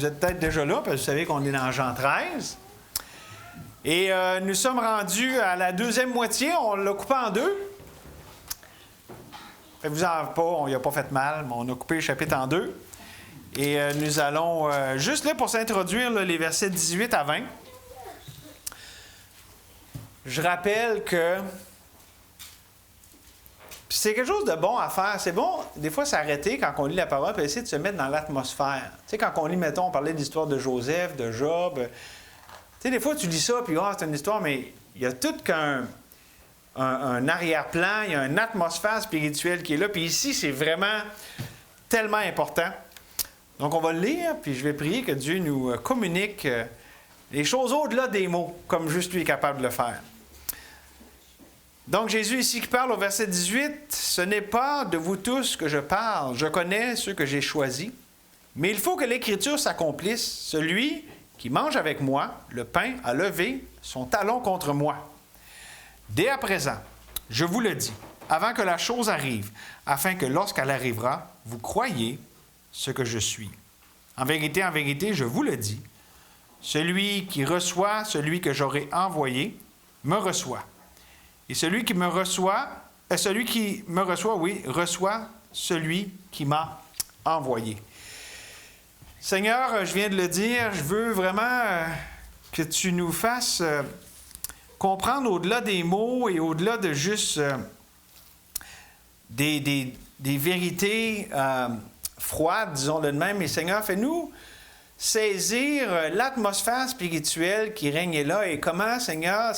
Vous êtes peut-être déjà là, parce que vous savez qu'on est dans Jean 13. Et nous sommes rendus à la deuxième moitié. On l'a coupé en deux. Faites-vous-en pas, il n'a pas fait mal, mais on a coupé le chapitre en deux. Et nous allons, juste là pour s'introduire, là, les versets 18 à 20. Je rappelle que c'est quelque chose de bon à faire. C'est bon, des fois, s'arrêter quand on lit la parole et essayer de se mettre dans l'atmosphère. Tu sais, quand on lit, mettons, on parlait de l'histoire de Joseph, de Job. Tu sais, des fois, tu lis ça, puis c'est une histoire, mais il y a tout qu'un arrière-plan, il y a une atmosphère spirituelle qui est là. Puis ici, c'est vraiment tellement important. Donc, on va le lire, puis je vais prier que Dieu nous communique les choses au-delà des mots, comme juste lui est capable de le faire. Donc, Jésus ici qui parle au verset 18, « Ce n'est pas de vous tous que je parle, je connais ceux que j'ai choisis, mais il faut que l'Écriture s'accomplisse. Celui qui mange avec moi le pain a levé son talon contre moi. Dès à présent, je vous le dis, avant que la chose arrive, afin que lorsqu'elle arrivera, vous croyiez ce que je suis. En vérité, je vous le dis, celui qui reçoit celui que j'aurai envoyé me reçoit. Et celui qui me reçoit, reçoit celui qui m'a envoyé. » Seigneur, je viens de le dire, je veux vraiment que tu nous fasses comprendre au-delà des mots et au-delà de juste des vérités froides, disons-le de même. Mais Seigneur, fais-nous saisir l'atmosphère spirituelle qui règne là et comment, Seigneur,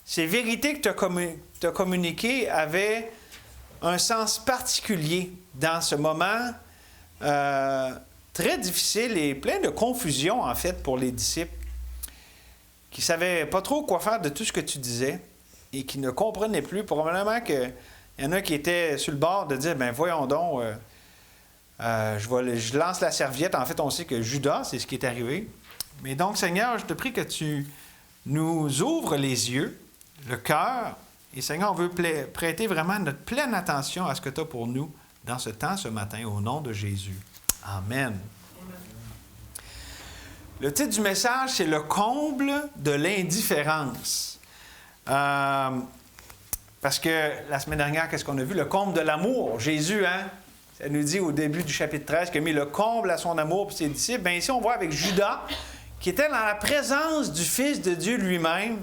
ces vérités que tu as communiquées avaient un sens particulier dans ce moment très difficile et plein de confusion, en fait, pour les disciples, qui ne savaient pas trop quoi faire de tout ce que tu disais et qui ne comprenaient plus. Probablement qu'il y en a qui étaient sur le bord de dire, « Bien, voyons donc, je lance la serviette. » En fait, on sait que Judas, c'est ce qui est arrivé. Mais donc, Seigneur, je te prie que tu nous ouvres les yeux, le cœur, et Seigneur, on veut prêter vraiment notre pleine attention à ce que tu as pour nous dans ce temps, ce matin, au nom de Jésus. Amen. Le titre du message, c'est « Le comble de l'indifférence ». Parce que la semaine dernière, qu'est-ce qu'on a vu? Le comble de l'amour. Jésus, ça nous dit au début du chapitre 13 qu'il a mis le comble à son amour pour ses disciples. Bien ici, on voit avec Judas, qui était dans la présence du Fils de Dieu lui-même,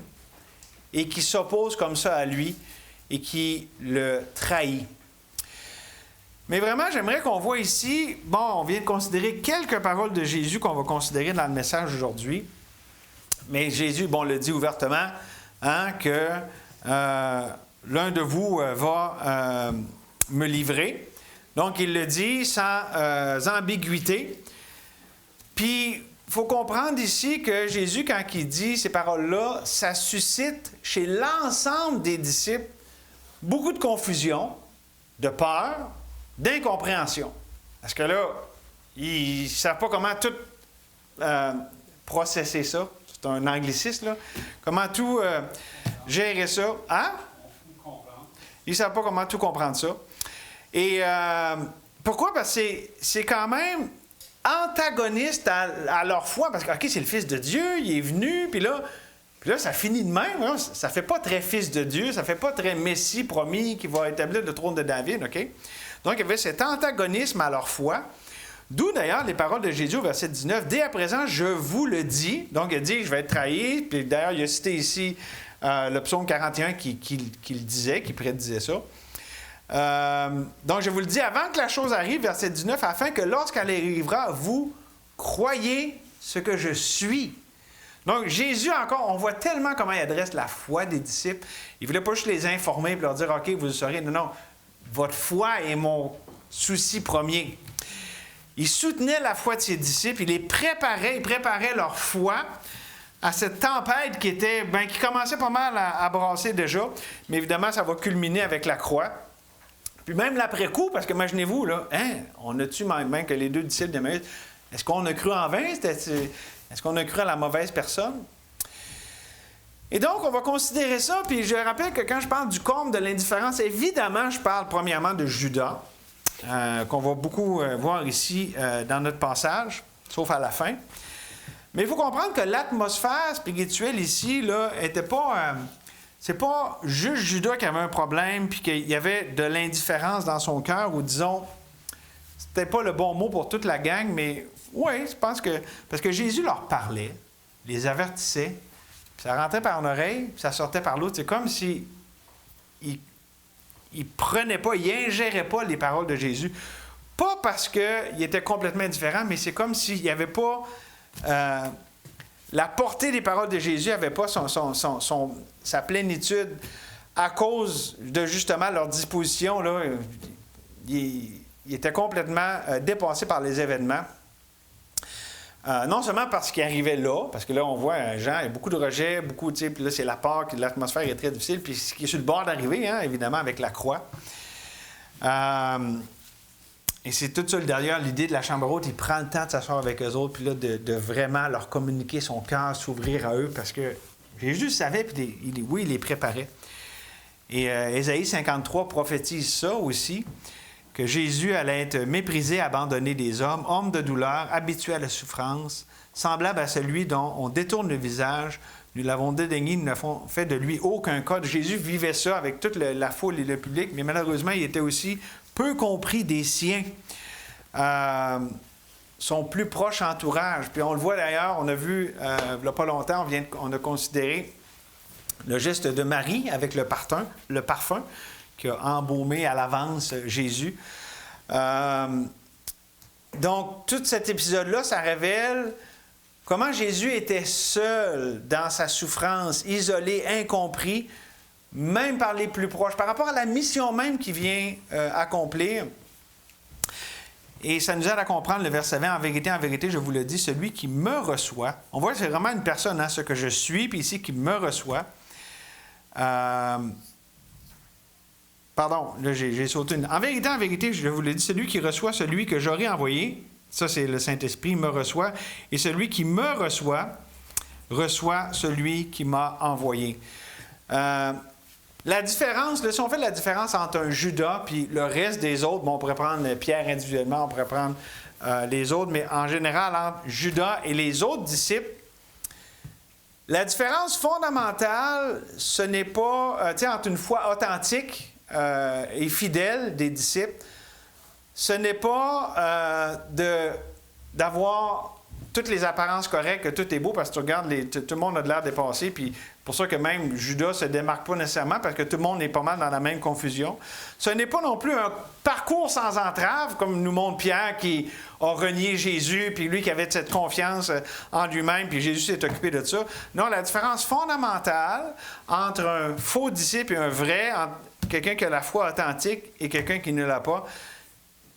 et qui s'oppose comme ça à lui et qui le trahit. Mais vraiment, j'aimerais qu'on voit ici, on vient de considérer quelques paroles de Jésus qu'on va considérer dans le message aujourd'hui. Mais Jésus, le dit ouvertement, que l'un de vous va me livrer. Donc, il le dit sans ambiguïté. Puis, il faut comprendre ici que Jésus, quand il dit ces paroles-là, ça suscite chez l'ensemble des disciples beaucoup de confusion, de peur, d'incompréhension. Parce que là, ils ne savent pas comment tout processer ça. C'est un anglicisme, là. Comment tout gérer ça. Ils ne savent pas comment tout comprendre ça. Et pourquoi? Parce que c'est quand même antagonistes à leur foi, parce que, OK, c'est le Fils de Dieu, il est venu, puis là, ça finit de même. Hein? Ça ne fait pas très Fils de Dieu, ça ne fait pas très Messie promis qui va établir le trône de David, OK? Donc, il y avait cet antagonisme à leur foi, d'où d'ailleurs les paroles de Jésus au verset 19, « Dès à présent, je vous le dis ». Donc, il a dit, je vais être trahi, puis d'ailleurs, il a cité ici le psaume 41 qui le disait, qui prédisait ça. Donc, je vous le dis, avant que la chose arrive, verset 19, afin que lorsqu'elle arrivera, vous croyez ce que je suis. Donc, Jésus, encore, on voit tellement comment il adresse la foi des disciples. Il ne voulait pas juste les informer et leur dire, OK, vous le saurez. Non, votre foi est mon souci premier. Il soutenait la foi de ses disciples, il préparait leur foi à cette tempête qui commençait pas mal à brasser déjà. Mais évidemment, ça va culminer avec la croix. Puis même l'après-coup, parce que imaginez-vous, là, on a-tu même que les deux disciples d'Emmaüs, est-ce qu'on a cru en vain? Est-ce qu'on a cru à la mauvaise personne? Et donc, on va considérer ça, puis je rappelle que quand je parle du comble de l'indifférence, évidemment, je parle premièrement de Judas, qu'on va beaucoup voir ici dans notre passage. sauf à la fin. Mais il faut comprendre que l'atmosphère spirituelle ici, là, était pas... c'est pas juste Judas qui avait un problème puis qu'il y avait de l'indifférence dans son cœur, ou disons, c'était pas le bon mot pour toute la gang, mais oui, je pense que... Parce que Jésus leur parlait, les avertissait, puis ça rentrait par une oreille, puis ça sortait par l'autre. C'est comme si il prenait pas, il ingérait pas les paroles de Jésus. Pas parce qu'il était complètement indifférent, mais c'est comme s'il n'y avait pas... la portée des paroles de Jésus n'avait pas sa plénitude à cause de justement leur disposition. Là, il était complètement dépassé par les événements. Non seulement parce qu'il arrivait là, parce que là, on voit Jean, il y a beaucoup de rejets, beaucoup, tu sais, puis là, c'est la peur, l'atmosphère est très difficile, puis ce qui est sur le bord d'arriver, hein, évidemment, avec la croix. Et c'est tout ça derrière l'idée de la chambre haute. Il prend le temps de s'asseoir avec eux autres, puis là, de vraiment leur communiquer son cœur, s'ouvrir à eux, parce que Jésus savait, puis oui, il les préparait. Et Ésaïe 53 prophétise ça aussi, que Jésus allait être méprisé, abandonné des hommes, homme de douleur, habitué à la souffrance, semblable à celui dont on détourne le visage. Nous l'avons dédaigné, nous n'avons fait de lui aucun cas. Jésus vivait ça avec toute la foule et le public, mais malheureusement, il était aussi peu compris des siens, son plus proche entourage. Puis on le voit d'ailleurs, on a vu, il n'y a pas longtemps, on a considéré le geste de Marie avec le parfum qui a embaumé à l'avance Jésus. Donc, tout cet épisode-là, ça révèle comment Jésus était seul dans sa souffrance, isolé, incompris, même par les plus proches, par rapport à la mission même qu'il vient accomplir. Et ça nous aide à comprendre le verset 20. En vérité, je vous le dis, celui qui me reçoit, on voit que c'est vraiment une personne, hein, ce que je suis, puis ici, qui me reçoit. Pardon, là, j'ai sauté une... En vérité, je vous le dis, celui qui reçoit celui que j'aurai envoyé, ça, c'est le Saint-Esprit, me reçoit, et celui qui me reçoit celui qui m'a envoyé. La différence, là, si on fait la différence entre un Judas puis le reste des autres, bon, on pourrait prendre Pierre individuellement, on pourrait prendre les autres, mais en général, entre Judas et les autres disciples, la différence fondamentale, ce n'est pas, entre une foi authentique et fidèle des disciples, ce n'est pas d'avoir toutes les apparences correctes, que tout est beau, parce que tu regardes, tout le monde a de l'air dépassé, puis pour ça que même Judas ne se démarque pas nécessairement, parce que tout le monde est pas mal dans la même confusion. Ce n'est pas non plus un parcours sans entrave, comme nous montre Pierre, qui a renié Jésus, puis lui qui avait cette confiance en lui-même, puis Jésus s'est occupé de ça. Non, la différence fondamentale entre un faux disciple et un vrai, entre quelqu'un qui a la foi authentique et quelqu'un qui ne l'a pas,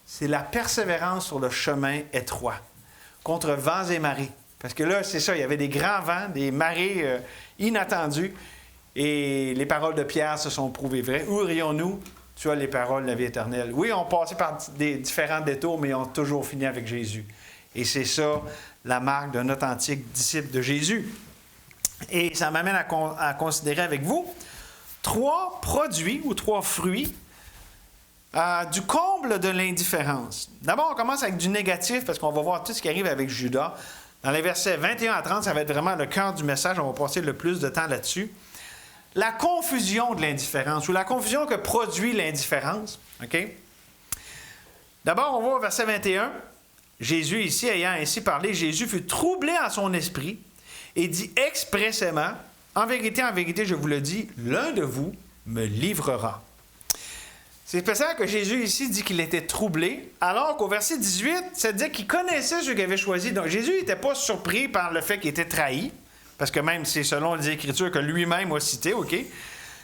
c'est la persévérance sur le chemin étroit, contre vents et marées. Parce que là, c'est ça, il y avait des grands vents, des marées inattendues, et les paroles de Pierre se sont prouvées vraies. Où irions-nous? Tu as les paroles de la vie éternelle. Oui, on passait par des différents détours, mais ils ont toujours fini avec Jésus. Et c'est ça, la marque d'un authentique disciple de Jésus. Et ça m'amène à considérer avec vous 3 produits ou 3 fruits du comble de l'indifférence. D'abord, on commence avec du négatif, parce qu'on va voir tout ce qui arrive avec Judas. Dans les versets 21 à 30, ça va être vraiment le cœur du message. On va passer le plus de temps là-dessus. La confusion de l'indifférence, ou la confusion que produit l'indifférence. OK? D'abord, on va au verset 21. Jésus, ici, ayant ainsi parlé, Jésus fut troublé en son esprit et dit expressément, en vérité, je vous le dis, l'un de vous me livrera. C'est spécial que Jésus ici dit qu'il était troublé, alors qu'au verset 18, ça dit qu'il connaissait ceux qu'il avait choisis. Donc Jésus n'était pas surpris par le fait qu'il était trahi, parce que même c'est selon les Écritures que lui-même a cité, OK?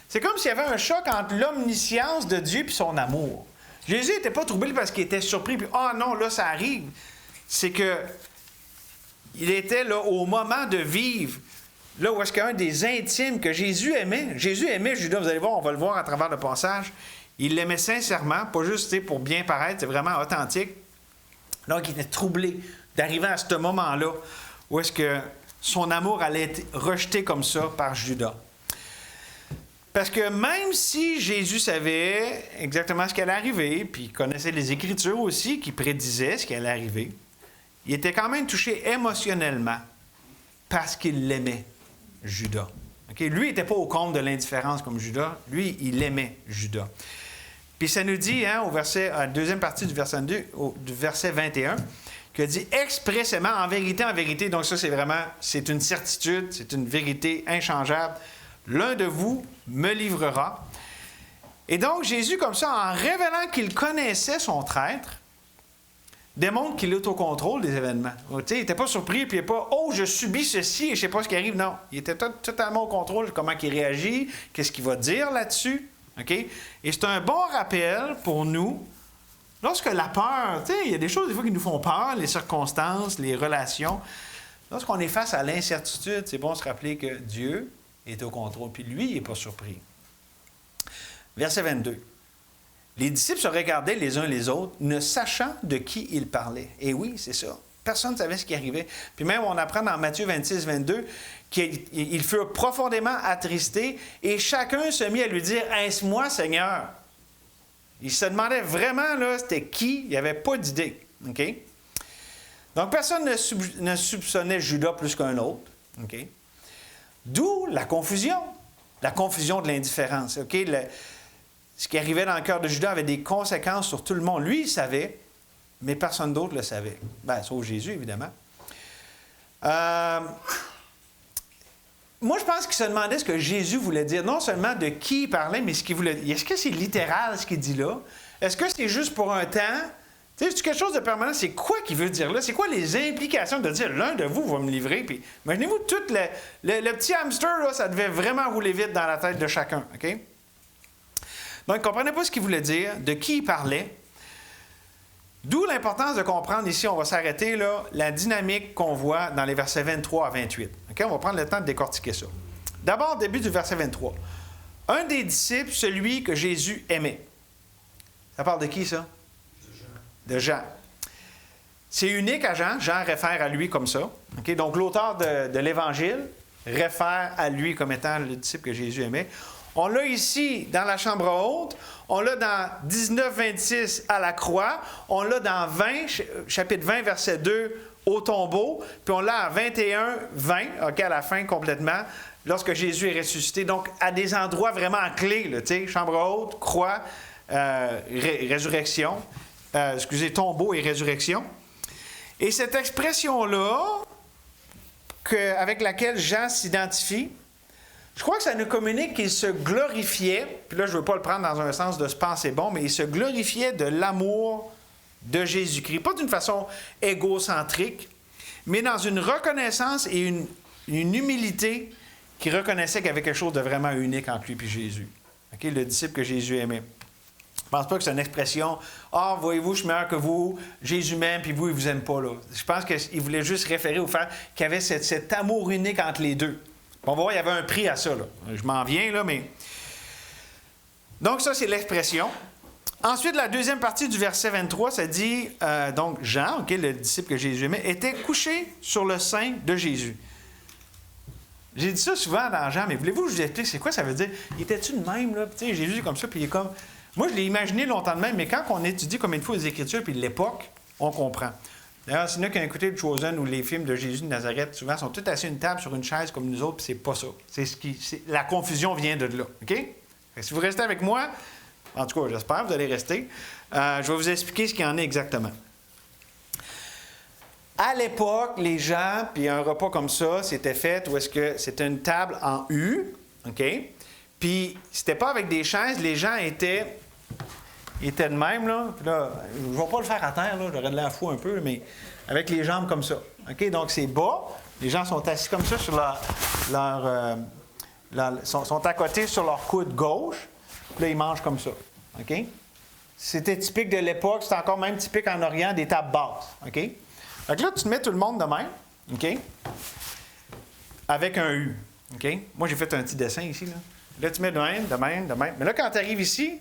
C'est comme s'il y avait un choc entre l'omniscience de Dieu et son amour. Jésus n'était pas troublé parce qu'il était surpris, puis « Ah non, là, ça arrive ». C'est que il était là au moment de vivre, là où est-ce qu'il y a un des intimes que Jésus aimait. Jésus aimait Judas, vous allez voir, on va le voir à travers le passage. Il l'aimait sincèrement, pas juste pour bien paraître, c'est vraiment authentique. Donc, il était troublé d'arriver à ce moment-là où est-ce que son amour allait être rejeté comme ça par Judas. Parce que même si Jésus savait exactement ce qui allait arriver, puis il connaissait les Écritures aussi qui prédisaient ce qui allait arriver, il était quand même touché émotionnellement parce qu'il l'aimait, Judas. Okay? Lui, il n'était pas au compte de l'indifférence comme Judas. Lui, il aimait Judas. Puis ça nous dit, hein, à la deuxième partie du verset 2, du verset 21, qu'il dit expressément, en vérité, donc ça c'est une certitude, c'est une vérité inchangeable, l'un de vous me livrera. Et donc Jésus, comme ça, en révélant qu'il connaissait son traître, démontre qu'il est au contrôle des événements. Il n'était pas surpris, puis il n'est pas « Oh, je subis ceci et je ne sais pas ce qui arrive ». Non, il était totalement au contrôle de comment il réagit, qu'est-ce qu'il va dire là-dessus. Okay? Et c'est un bon rappel pour nous, lorsque la peur, il y a des choses des fois qui nous font peur, les circonstances, les relations. Lorsqu'on est face à l'incertitude, c'est bon de se rappeler que Dieu est au contrôle, puis lui, il n'est pas surpris. Verset 22. Les disciples se regardaient les uns les autres, ne sachant de qui ils parlaient. Et oui, c'est ça. Personne ne savait ce qui arrivait. Puis même, on apprend dans Matthieu 26, 22, qu'ils furent profondément attristés et chacun se mit à lui dire « Est-ce moi, Seigneur? » Il se demandait vraiment, là, c'était qui? Il n'y avait pas d'idée. Okay? Donc, personne ne soupçonnait Judas plus qu'un autre. Okay? D'où la confusion de l'indifférence. Okay? Ce qui arrivait dans le cœur de Judas avait des conséquences sur tout le monde. Lui, il savait, mais personne d'autre le savait. Bien, sauf Jésus, évidemment. Moi, je pense qu'il se demandait ce que Jésus voulait dire. Non seulement de qui il parlait, mais ce qu'il voulait dire. Est-ce que c'est littéral, ce qu'il dit là? Est-ce que c'est juste pour un temps? Tu sais, c'est quelque chose de permanent. C'est quoi qu'il veut dire là? C'est quoi les implications de dire « L'un de vous va me livrer ». Puis, imaginez-vous, tout le petit hamster, là, ça devait vraiment rouler vite dans la tête de chacun. OK? Donc, il ne comprenait pas ce qu'il voulait dire, de qui il parlait. D'où l'importance de comprendre ici, on va s'arrêter là, la dynamique qu'on voit dans les versets 23 à 28. Okay? On va prendre le temps de décortiquer ça. D'abord, début du verset 23. Un des disciples, celui que Jésus aimait. Ça parle de qui, ça? De Jean. C'est unique à Jean. Jean réfère à lui comme ça. Okay? Donc, l'auteur de l'Évangile réfère à lui comme étant le disciple que Jésus aimait. On l'a ici dans la chambre haute, on l'a dans 19-26 à la croix, on l'a dans 20, chapitre 20, verset 2 au tombeau, puis on l'a à 21-20, okay, à la fin complètement, lorsque Jésus est ressuscité. Donc, à des endroits vraiment clés, là, chambre haute, croix, résurrection, tombeau et résurrection. Et cette expression-là, avec laquelle Jean s'identifie, je crois que ça nous communique qu'il se glorifiait, puis là, je ne veux pas le prendre dans un sens de se penser bon, mais il se glorifiait de l'amour de Jésus-Christ. Pas d'une façon égocentrique, mais dans une reconnaissance et une humilité qui reconnaissait qu'il y avait quelque chose de vraiment unique entre lui et Jésus. Okay? Le disciple que Jésus aimait. Je ne pense pas que c'est une expression « Ah, voyez-vous, je suis meilleur que vous, Jésus m'aime, puis vous, il ne vous aime pas. » là. Je pense qu'il voulait juste référer au fait qu'il y avait cet amour unique entre les deux. On va voir, il y avait un prix à ça. Là. Je m'en viens, là, mais... Donc, ça, c'est l'expression. Ensuite, la deuxième partie du verset 23, ça dit, donc, Jean, okay, le disciple que Jésus aimait, était couché sur le sein de Jésus. J'ai dit ça souvent dans Jean, mais voulez-vous que je vous explique c'est quoi ça veut dire? Il était-tu de même, là? Tu sais, Jésus est comme ça, puis il est comme... Moi, je l'ai imaginé longtemps de même, mais quand on étudie comme une fois les Écritures, puis l'époque, on comprend. D'ailleurs, s'il y en a qui ont écouté le Chosen ou les films de Jésus de Nazareth, souvent, sont tous assis à une table sur une chaise comme nous autres, puis c'est pas ça. La confusion vient de là. OK? Si vous restez avec moi, en tout cas, j'espère, vous allez rester, je vais vous expliquer ce qu'il y en est exactement. À l'époque, les gens, puis un repas comme ça, c'était fait où est-ce que c'était une table en U, OK? Puis, c'était pas avec des chaises, les gens étaient de même, là. Puis là, je ne vais pas le faire à terre, là, j'aurais de l'air fou un peu, mais avec les jambes comme ça. OK? Donc, c'est bas. Les gens sont assis comme ça sur sont à côté sur leur coude gauche. Puis là, ils mangent comme ça. OK? C'était typique de l'époque. C'est encore même typique en Orient, des tables basses. OK? Fait que là, tu te mets tout le monde de même. OK? Avec un U. OK? Moi, j'ai fait un petit dessin ici, là. Là, tu mets de même, de même, de même. Mais là, quand tu arrives ici,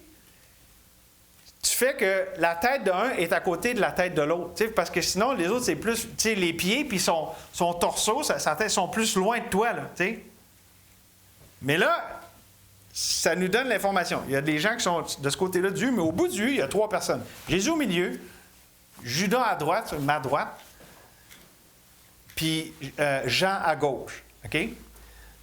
tu fais que la tête d'un est à côté de la tête de l'autre. Parce que sinon, les autres, c'est plus les pieds, puis son torseau, sa tête sont plus loin de toi. Là, t'sais. Mais là, ça nous donne l'information. Il y a des gens qui sont de ce côté-là du U, mais au bout du U, il y a 3 personnes. Jésus au milieu, Judas à droite, sur ma droite, puis Jean à gauche. OK?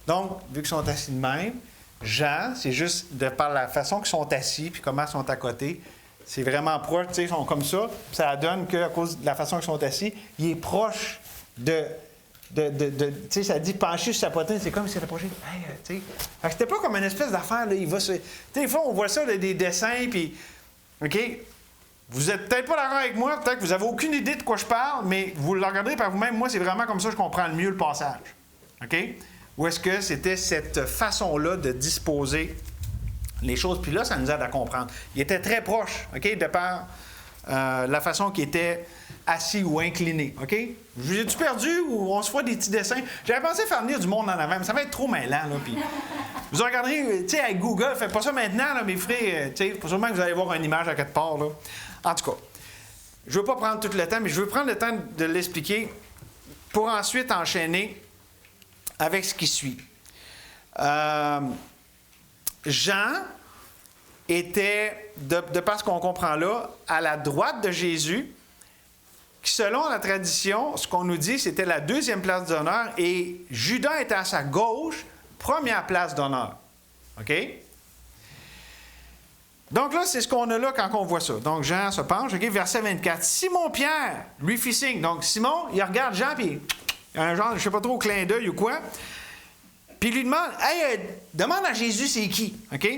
Donc, vu qu'ils sont assis de même, Jean, c'est juste de par la façon qu'ils sont assis puis comment ils sont à côté, c'est vraiment proche. Tu sais, ils sont comme ça. Ça donne qu'à cause de la façon qu'ils sont assis, il est proche de tu sais, ça dit pencher sur sa poitrine, c'est comme s'il s'est approché. Hey, tu sais. Fait que c'était pas comme une espèce d'affaire, là. Il va se. Tu sais, des fois, on voit ça, là, des dessins, puis. OK? Vous êtes peut-être pas d'accord avec moi, peut-être que vous avez aucune idée de quoi je parle, mais vous le regardez par vous-même. Moi, c'est vraiment comme ça que je comprends le mieux le passage. OK? Ou est-ce que c'était cette façon-là de disposer les choses? Puis là, ça nous aide à comprendre. Il était très proche, OK? De par la façon qu'il était assis ou incliné, OK? Je vous ai-tu perdu ou on se fait des petits dessins? J'avais pensé faire venir du monde en avant, mais ça va être trop mêlant, là, puis... Vous regarderez, tu sais, avec Google, faites pas ça maintenant, là, mes frères, tu sais, pour sûrement que vous allez voir une image à quelque part, là. En tout cas, je ne veux pas prendre tout le temps, mais je veux prendre le temps de l'expliquer pour ensuite enchaîner avec ce qui suit. Jean était, de par ce qu'on comprend là, à la droite de Jésus, qui, selon la tradition, ce qu'on nous dit, c'était la deuxième place d'honneur, et Judas était à sa gauche, première place d'honneur. OK? Donc là, c'est ce qu'on a là quand on voit ça. Donc Jean se penche, OK, verset 24. Simon-Pierre lui fit signe. Donc Simon, il regarde Jean, puis un genre, je ne sais pas trop, clin d'œil ou quoi. Puis il lui demande, hey, demande à Jésus c'est qui. OK?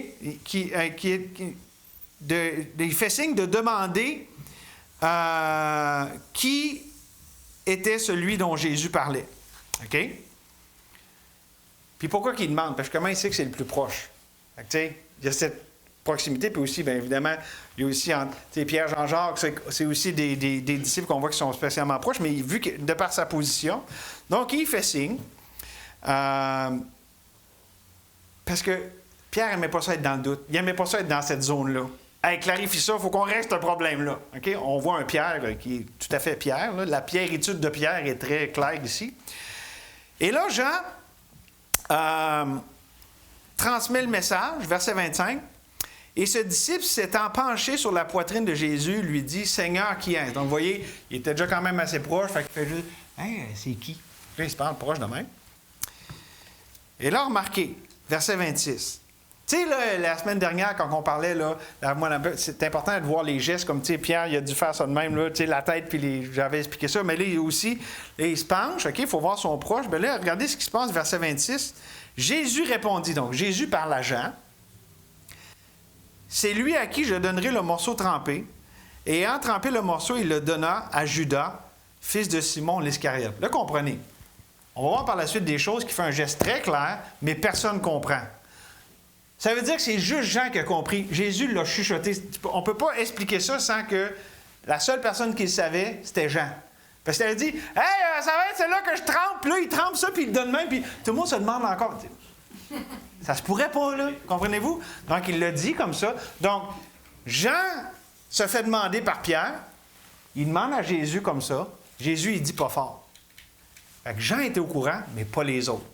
Il fait signe de demander qui était celui dont Jésus parlait. OK? Puis pourquoi qu'il demande? Parce que comment il sait que c'est le plus proche? Fait que, tu sais, il y a cette proximité, puis aussi, bien évidemment, il y a aussi, Pierre, Jean-Jacques, c'est aussi des disciples qu'on voit qui sont spécialement proches, mais vu que, de par sa position, donc il fait signe, parce que Pierre n'aimait pas ça être dans le doute, il n'aimait pas ça être dans cette zone-là. Hey, clarifie ça, il faut qu'on reste un problème-là. OK? On voit un Pierre qui est tout à fait Pierre, là. La pierritude de Pierre est très claire ici. Et là, Jean transmet le message, verset 25. Et ce disciple, s'étant penché sur la poitrine de Jésus, lui dit, « Seigneur, qui est-ce? » Donc, vous voyez, il était déjà quand même assez proche, fait qu'il fait juste, « Hey, c'est qui? » Là, il se parle proche de même. Et là, remarquez, verset 26. Tu sais, là, la semaine dernière, quand on parlait, là, c'est important de voir les gestes, comme, tu sais, Pierre, il a dû faire ça de même, là, tu sais, la tête, puis j'avais expliqué ça, mais là, aussi, là, il se penche, OK, il faut voir son proche. Bien là, regardez ce qui se passe, verset 26. Jésus répondit, donc, Jésus parle à Jean. C'est lui à qui je donnerai le morceau trempé. Et ayant trempé le morceau, il le donna à Judas, fils de Simon l'Iscariote. Là, comprenez. On va voir par la suite des choses qui font un geste très clair, mais personne ne comprend. Ça veut dire que c'est juste Jean qui a compris. Jésus l'a chuchoté. On ne peut pas expliquer ça sans que la seule personne qui le savait, c'était Jean. Parce qu'il avait dit, « Hey, ça va être celle-là que je trempe. » Puis là, il trempe ça, puis il le donne même, puis tout le monde se demande encore. Ça se pourrait pas, là. Comprenez-vous? Donc, il l'a dit comme ça. Donc, Jean se fait demander par Pierre. Il demande à Jésus comme ça. Jésus, il dit pas fort. Fait que Jean était au courant, mais pas les autres.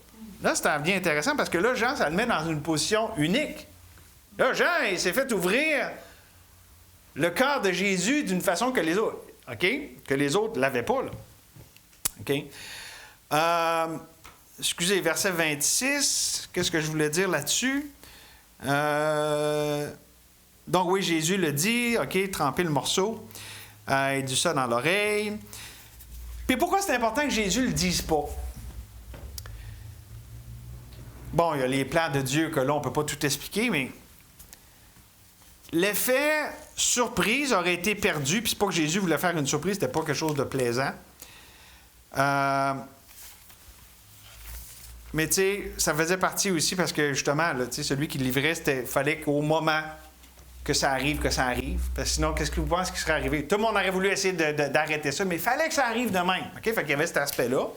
Là, c'était bien intéressant parce que là, Jean, ça le met dans une position unique. Là, Jean, il s'est fait ouvrir le cœur de Jésus d'une façon que les autres, OK? Que les autres ne l'avaient pas, là. OK? Excusez, verset 26, qu'est-ce que je voulais dire là-dessus? Donc, oui, Jésus le dit, OK, tremper le morceau. Il dit ça dans l'oreille. Puis pourquoi c'est important que Jésus ne le dise pas? Bon, il y a les plans de Dieu que là, on ne peut pas tout expliquer, mais l'effet surprise aurait été perdu, puis c'est pas que Jésus voulait faire une surprise, c'était pas quelque chose de plaisant. Mais tu sais, ça faisait partie aussi parce que justement, là, celui qui livrait, il fallait qu'au moment que ça arrive, Parce que sinon, qu'est-ce que vous pensez qui serait arrivé? Tout le monde aurait voulu essayer d'arrêter ça, mais il fallait que ça arrive de même. OK? Fait qu'il y avait cet aspect-là.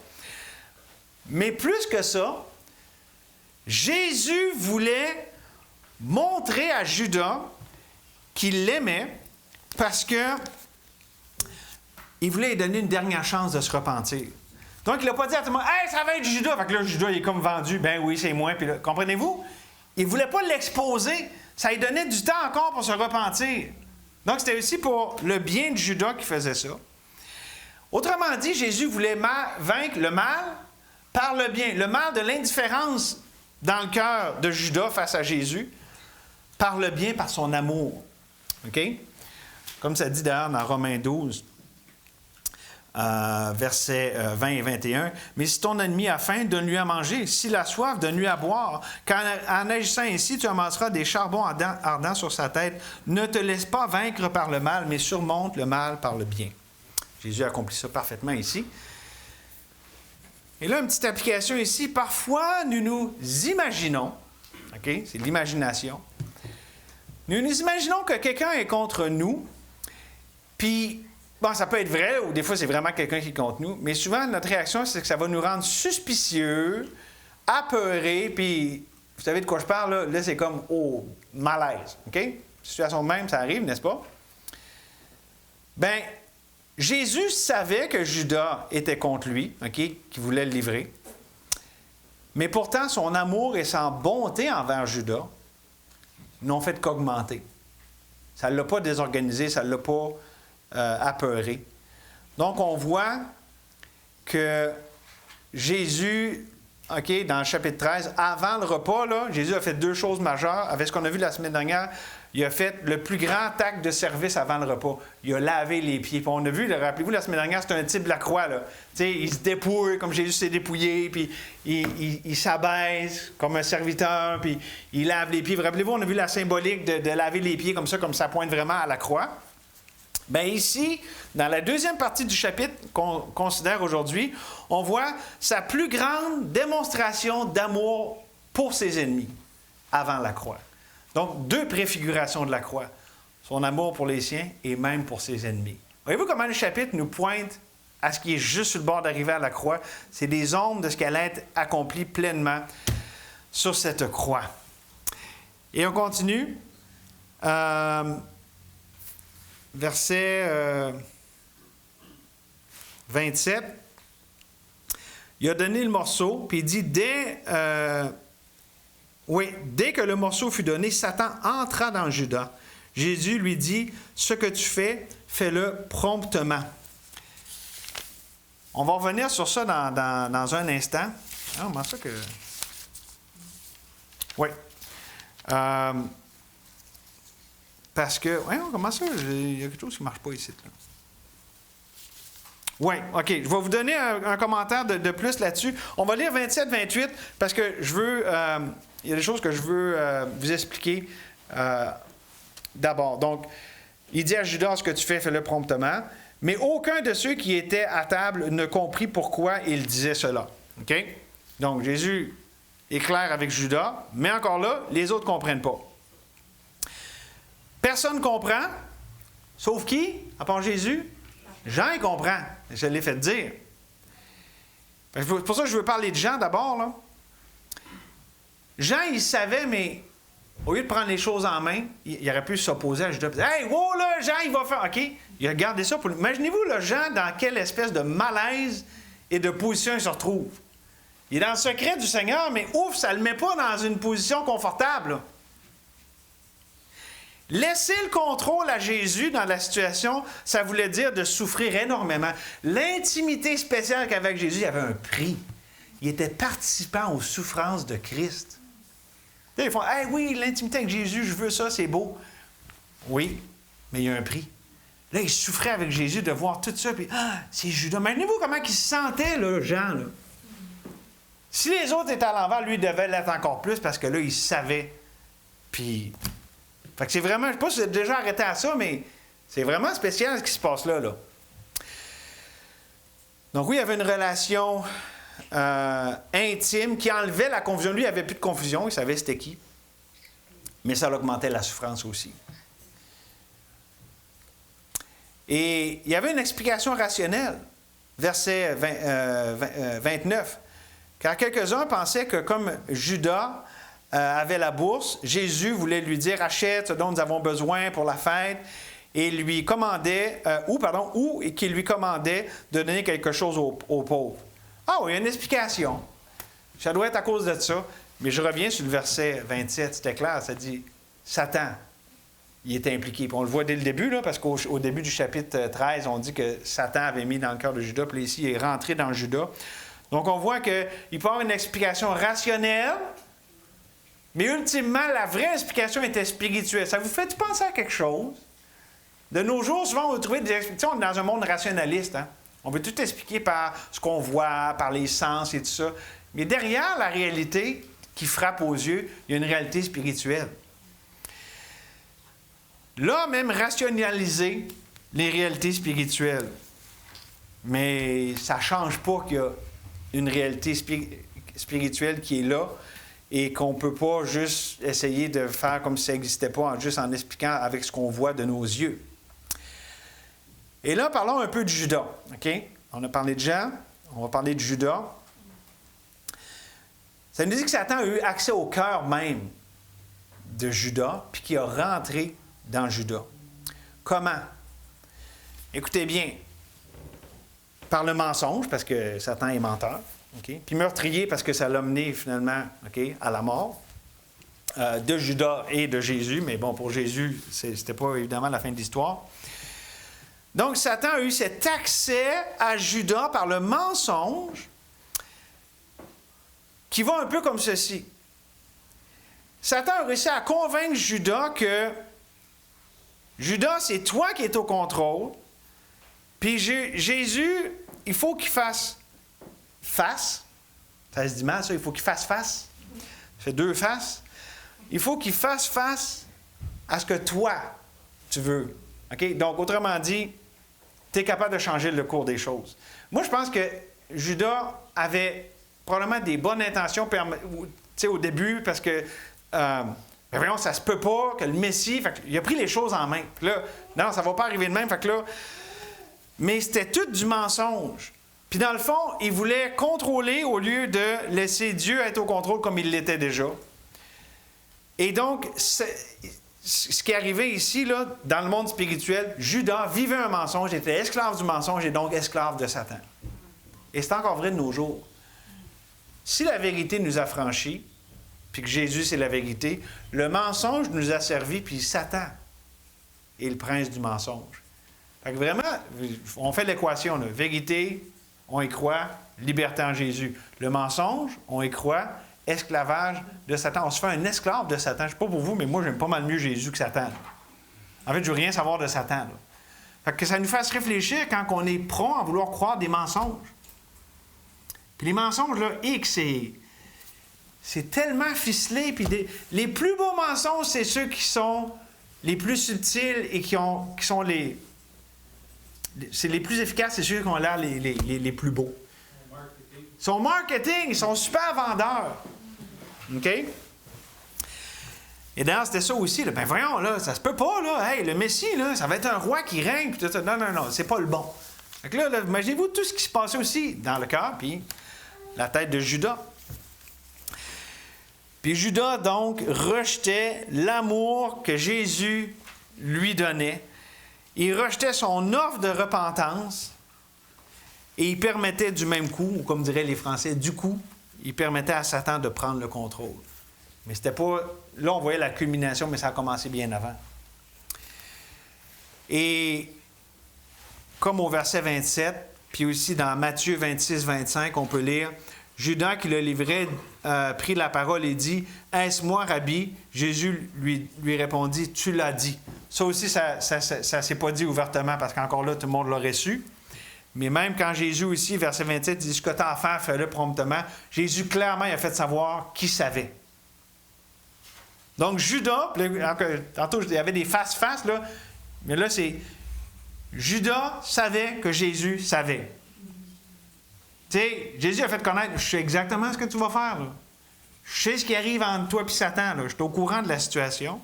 Mais plus que ça, Jésus voulait montrer à Judas qu'il l'aimait parce que il voulait lui donner une dernière chance de se repentir. Donc, il n'a pas dit à tout le monde, « Hey, ça va être Judas! » Fait que là, Judas, il est comme vendu. « Ben oui, c'est moi. » Puis là, comprenez-vous? Il ne voulait pas l'exposer. Ça lui donnait du temps encore pour se repentir. Donc, c'était aussi pour le bien de Judas qu'il faisait ça. Autrement dit, Jésus voulait vaincre le mal par le bien. Le mal de l'indifférence dans le cœur de Judas face à Jésus, par le bien, par son amour. OK? Comme ça dit d'ailleurs dans Romains 12, versets 20 et 21. « Mais si ton ennemi a faim, donne-lui à manger. S'il a soif, donne-lui à boire. Car en agissant ainsi, tu amasseras des charbons ardents sur sa tête. Ne te laisse pas vaincre par le mal, mais surmonte le mal par le bien. » Jésus accomplit ça parfaitement ici. Et là, une petite application ici. Parfois, nous nous imaginons, OK, c'est l'imagination, nous nous imaginons que quelqu'un est contre nous, puis, bon, ça peut être vrai, ou des fois, c'est vraiment quelqu'un qui est contre nous, mais souvent, notre réaction, c'est que ça va nous rendre suspicieux, apeurés, puis, vous savez de quoi je parle, là, là c'est comme, oh, malaise, OK? Situation de même, ça arrive, n'est-ce pas? Bien, Jésus savait que Judas était contre lui, OK, qui voulait le livrer. Mais pourtant, son amour et sa bonté envers Judas n'ont fait qu'augmenter. Ça ne l'a pas désorganisé, ça ne l'a pas apeuré. Donc, on voit que Jésus, OK, dans le chapitre 13, avant le repas, là, Jésus a fait deux choses majeures. Avec ce qu'on a vu la semaine dernière, il a fait le plus grand acte de service avant le repas. Il a lavé les pieds. Puis on a vu, rappelez-vous, la semaine dernière, c'était un type de la croix. Là. Il se dépouille comme Jésus s'est dépouillé, puis il s'abaisse comme un serviteur, puis il lave les pieds. Rappelez-vous, on a vu la symbolique de laver les pieds comme ça pointe vraiment à la croix. Bien ici, dans la deuxième partie du chapitre qu'on considère aujourd'hui, on voit sa plus grande démonstration d'amour pour ses ennemis avant la croix. Donc, deux préfigurations de la croix. Son amour pour les siens et même pour ses ennemis. Voyez-vous comment le chapitre nous pointe à ce qui est juste sur le bord d'arriver à la croix? C'est des ombres de ce qu'elle a été accompli pleinement sur cette croix. Et on continue. Verset 27. Il a donné le morceau, puis il dit, dès que le morceau fut donné, Satan entra dans Judas. Jésus lui dit, « Ce que tu fais, fais-le promptement. » On va revenir sur ça dans un instant. Ah, comment ça que... Oui. Parce que... Ouais, comment ça? Il y a quelque chose qui ne marche pas ici. Là. Oui, OK. Je vais vous donner un commentaire de plus là-dessus. On va lire 27-28 parce que je veux... il y a des choses que je veux vous expliquer d'abord. Donc, il dit à Judas, ce que tu fais, fais-le promptement. Mais aucun de ceux qui étaient à table ne comprit pourquoi il disait cela. OK? Donc, Jésus est clair avec Judas, mais encore là, les autres ne comprennent pas. Personne ne comprend, sauf qui? À part Jésus? Jean, il comprend. Je l'ai fait dire. C'est pour ça que je veux parler de Jean d'abord, là. Jean, il savait, mais au lieu de prendre les choses en main, il aurait pu s'opposer à Judas. Hey, wow, là, Jean, il va faire. OK, il a gardé ça pour. Imaginez-vous, là, Jean, dans quelle espèce de malaise et de position il se retrouve. Il est dans le secret du Seigneur, mais ouf, ça ne le met pas dans une position confortable, là. Laisser le contrôle à Jésus dans la situation, ça voulait dire de souffrir énormément. L'intimité spéciale qu'avec Jésus, il y avait un prix. Il était participant aux souffrances de Christ. Ils font, hey, oui, l'intimité avec Jésus, je veux ça, c'est beau. Oui, mais il y a un prix. Là, il souffrait avec Jésus de voir tout ça, puis c'est Judas. Imaginez-vous comment il se sentait, là, Jean. Là. Si les autres étaient à l'envers, lui, il devait l'être encore plus parce que là, il savait. Puis, fait que c'est vraiment, je ne sais pas si vous êtes déjà arrêté à ça, mais c'est vraiment spécial ce qui se passe là. Donc oui, il y avait une relation intime qui enlevait la confusion. Lui, il n'avait plus de confusion, il savait c'était qui. Mais ça augmentait la souffrance aussi. Et il y avait une explication rationnelle. Verset 29. Car quelques-uns pensaient que comme Judas avait la bourse, Jésus voulait lui dire « Achète ce dont nous avons besoin pour la fête » et lui commandait, ou qu'il lui commandait de donner quelque chose aux pauvres. Ah oui, il y a une explication. Ça doit être à cause de ça. Mais je reviens sur le verset 27, c'était clair, ça dit « Satan il était impliqué. Puis on le voit dès le début, là, parce qu'au début du chapitre 13, on dit que Satan avait mis dans le cœur de Judas, puis ici, il est rentré dans Judas. Donc on voit qu'il peut y avoir une explication rationnelle, mais ultimement, la vraie explication était spirituelle. Ça vous fait penser à quelque chose? De nos jours, souvent, on va trouver des explications. On est dans un monde rationaliste. Hein? On veut tout expliquer par ce qu'on voit, par les sens et tout ça. Mais derrière la réalité qui frappe aux yeux, il y a une réalité spirituelle. Là, même rationaliser les réalités spirituelles. Mais ça ne change pas qu'il y a une réalité spirituelle qui est là et qu'on ne peut pas juste essayer de faire comme si ça n'existait pas, juste en expliquant avec ce qu'on voit de nos yeux. Et là, parlons un peu de Judas. OK? On a parlé de Jean, on va parler de Judas. Ça nous dit que Satan a eu accès au cœur même de Judas, puis qu'il a rentré dans Judas. Comment? Écoutez bien. Par le mensonge, parce que Satan est menteur. Okay? Puis meurtrier, parce que ça l'a mené finalement à la mort de Judas et de Jésus. Mais bon, pour Jésus, c'était pas évidemment la fin de l'histoire. Donc, Satan a eu cet accès à Judas par le mensonge qui va un peu comme ceci. Satan a réussi à convaincre Judas que Judas, c'est toi qui es au contrôle, puis Jésus, il faut qu'il fasse face. Ça se dit mal, ça, il faut qu'il fasse face. Ça fait deux faces. Il faut qu'il fasse face à ce que toi, tu veux. OK? Donc, autrement dit, tu es capable de changer le cours des choses. Moi, je pense que Judas avait probablement des bonnes intentions au début, parce que, voyons, ça se peut pas que le Messie, il a pris les choses en main. Puis là, non, ça ne va pas arriver de même. Fait que là, mais c'était tout du mensonge. Puis dans le fond, il voulait contrôler au lieu de laisser Dieu être au contrôle comme il l'était déjà. Et donc, ce qui est arrivé ici, là, dans le monde spirituel, Judas vivait un mensonge, était esclave du mensonge et donc esclave de Satan. Et c'est encore vrai de nos jours. Si la vérité nous a franchis, puis que Jésus c'est la vérité, le mensonge nous a servi, puis Satan est le prince du mensonge. Fait que vraiment, on fait l'équation, là. Vérité, on y croit, liberté en Jésus. Le mensonge, on y croit, esclavage de Satan. On se fait un esclave de Satan. Je ne sais pas pour vous, mais moi, j'aime pas mal mieux Jésus que Satan. Là. En fait, je ne veux rien savoir de Satan. Là. Fait que ça nous fasse réfléchir quand on est prompt à vouloir croire des mensonges. Puis les mensonges, là, c'est tellement ficelé. Puis les plus beaux mensonges, c'est ceux qui sont les plus subtils et qui sont c'est les plus efficaces, c'est ceux qui ont l'air les plus beaux. Son marketing, ils sont super vendeurs. OK? Et d'ailleurs, c'était ça aussi. Là. Ben voyons, là, ça se peut pas, là. Hey, le Messie, là, ça va être un roi qui règne. Puis tout ça. Non, c'est pas le bon. Fait que là, imaginez-vous tout ce qui se passait aussi dans le cœur, puis la tête de Judas. Puis Judas, donc, rejetait l'amour que Jésus lui donnait. Il rejetait son offre de repentance et il permettait du même coup, ou comme diraient les Français, du coup, il permettait à Satan de prendre le contrôle. Mais c'était pas... Là, on voyait la culmination, mais ça a commencé bien avant. Et comme au verset 27, puis aussi dans Matthieu 26, 25, on peut lire, Judas qui le livrait prit la parole et dit, « Est-ce moi, Rabbi? » Jésus lui répondit, « Tu l'as dit. » Ça aussi, ça ne s'est pas dit ouvertement parce qu'encore là, tout le monde l'aurait su. Mais même quand Jésus aussi, verset 27, dit « Ce que tu as à faire, fais-le promptement », Jésus clairement il a fait savoir qu'il savait. Donc Judas, tantôt il y avait des face-face, là, mais là c'est Judas savait que Jésus savait. Tu sais, Jésus a fait connaître, je sais exactement ce que tu vas faire. Là. Je sais ce qui arrive entre toi et Satan. Là. Je suis au courant de la situation.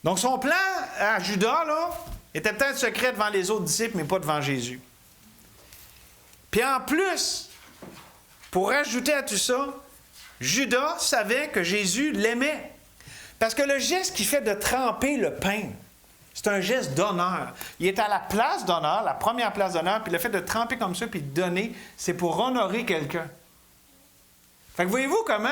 Donc, son plan à Judas, là, était peut-être secret devant les autres disciples, mais pas devant Jésus. Puis en plus, pour ajouter à tout ça, Judas savait que Jésus l'aimait. Parce que le geste qu'il fait de tremper le pain, c'est un geste d'honneur. Il est à la place d'honneur, la première place d'honneur, puis le fait de tremper comme ça puis de donner, c'est pour honorer quelqu'un. Fait que voyez-vous comment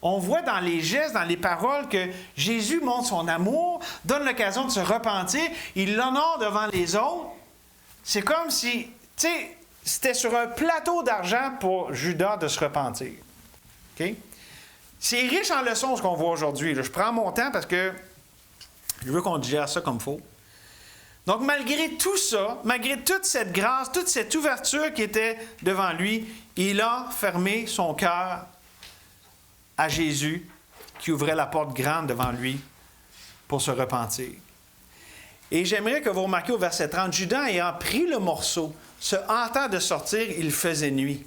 on voit dans les gestes, dans les paroles, que Jésus montre son amour, donne l'occasion de se repentir, il l'honore devant les autres. C'est comme si, tu sais, c'était sur un plateau d'argent pour Judas de se repentir. OK? C'est riche en leçons ce qu'on voit aujourd'hui. Je prends mon temps parce que je veux qu'on digère ça comme il faut. Donc, malgré tout ça, malgré toute cette grâce, toute cette ouverture qui était devant lui, il a fermé son cœur à Jésus, qui ouvrait la porte grande devant lui pour se repentir. Et j'aimerais que vous remarquiez au verset 30, Judas ayant pris le morceau, se hâtant de sortir, il faisait nuit.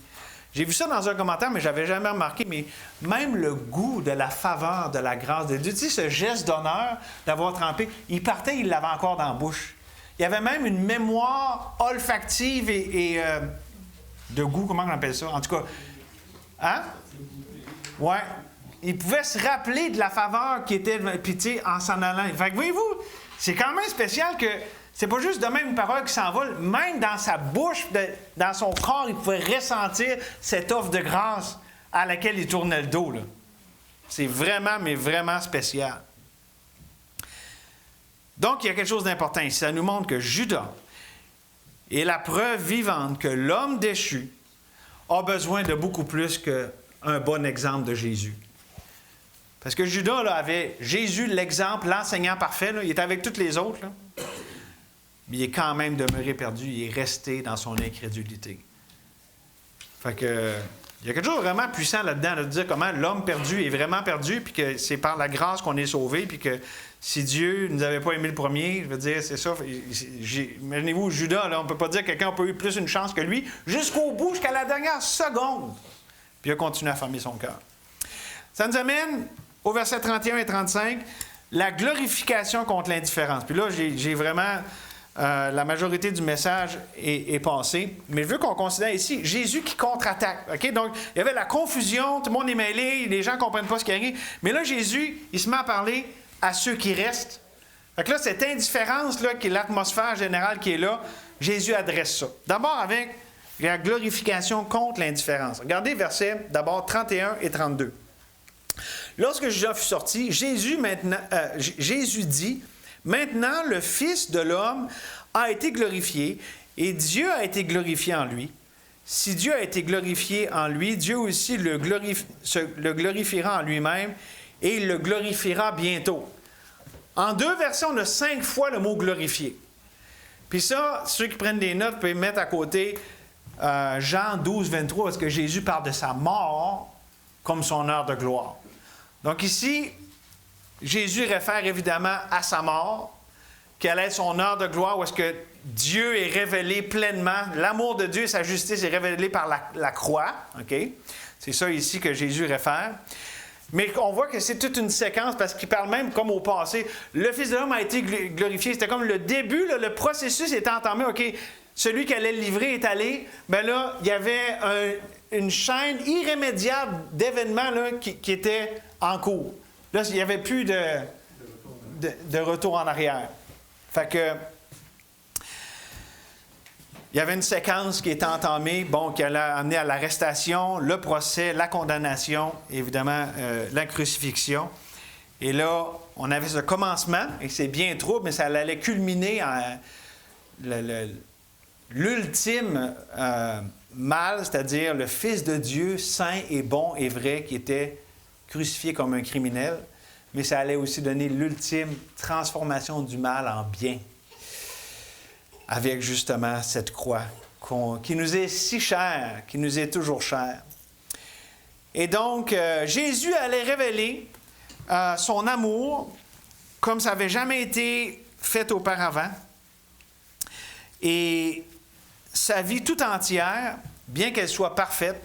J'ai vu ça dans un commentaire, mais je n'avais jamais remarqué, mais même le goût de la faveur, de la grâce de Dieu, tu sais, ce geste d'honneur d'avoir trempé, il partait, il l'avait encore dans la bouche. Il y avait même une mémoire olfactive et de goût, comment on appelle ça? En tout cas, hein? Ouais. Il pouvait se rappeler de la faveur qui était, puis tu sais, en s'en allant. Fait que voyez-vous, c'est quand même spécial que c'est pas juste de même une parole qui s'envole, même dans sa bouche, dans son corps, il pouvait ressentir cette offre de grâce à laquelle il tournait le dos, là. C'est vraiment, mais vraiment spécial. Donc, il y a quelque chose d'important ici. Ça nous montre que Judas est la preuve vivante que l'homme déchu a besoin de beaucoup plus qu'un bon exemple de Jésus. Parce que Judas là, avait Jésus, l'exemple, l'enseignant parfait, là, il était avec tous les autres, là, mais il est quand même demeuré perdu, il est resté dans son incrédulité. Fait que, il y a quelque chose de vraiment puissant là-dedans, de dire comment l'homme perdu est vraiment perdu, puis que c'est par la grâce qu'on est sauvé, puis que si Dieu ne nous avait pas aimé le premier, je veux dire, c'est ça. Imaginez-vous, Judas, là, on ne peut pas dire que quelqu'un n'a pas eu plus une chance que lui, jusqu'au bout, jusqu'à la dernière seconde. Puis il a continué à fermer son cœur. Ça nous amène au verset 31 et 35, la glorification contre l'indifférence. Puis là, j'ai vraiment... la majorité du message est passé. Mais je veux qu'on considère ici Jésus qui contre-attaque. Okay? Donc, il y avait la confusion, tout le monde est mêlé, les gens ne comprennent pas ce qui arrive. Mais là, Jésus, il se met à parler à ceux qui restent. Fait que là, cette indifférence-là, qui est l'atmosphère générale qui est là, Jésus adresse ça. D'abord avec la glorification contre l'indifférence. Regardez versets d'abord 31 et 32. Lorsque Judas fut sorti, Jésus dit... Maintenant, le Fils de l'homme a été glorifié et Dieu a été glorifié en lui. Si Dieu a été glorifié en lui, Dieu aussi le glorifiera en lui-même et il le glorifiera bientôt. En 2 versets, on a 5 fois le mot glorifié. Puis ça, ceux qui prennent des notes peuvent mettre à côté Jean 12, 23, parce que Jésus parle de sa mort comme son heure de gloire. Donc ici, Jésus réfère évidemment à sa mort, quelle est son heure de gloire, où est-ce que Dieu est révélé pleinement, l'amour de Dieu et sa justice est révélé par la croix. Okay? C'est ça ici que Jésus réfère. Mais on voit que c'est toute une séquence parce qu'il parle même comme au passé. Le Fils de l'homme a été glorifié. C'était comme le début, là, le processus est entamé. OK, celui qui allait le livrer est allé. Bien là, il y avait une chaîne irrémédiable d'événements là, qui était en cours. Là, il n'y avait plus de retour en arrière. Fait que il y avait une séquence qui était entamée, bon, qui allait amener à l'arrestation, le procès, la condamnation, évidemment, la crucifixion. Et là, on avait ce commencement, et c'est bien trouble, mais ça allait culminer en l'ultime mal, c'est-à-dire le Fils de Dieu, saint et bon et vrai, qui était crucifié comme un criminel, mais ça allait aussi donner l'ultime transformation du mal en bien, avec justement cette croix qui nous est si chère, qui nous est toujours chère. Et donc, Jésus allait révéler son amour comme ça n'avait jamais été fait auparavant. Et sa vie tout entière, bien qu'elle soit parfaite,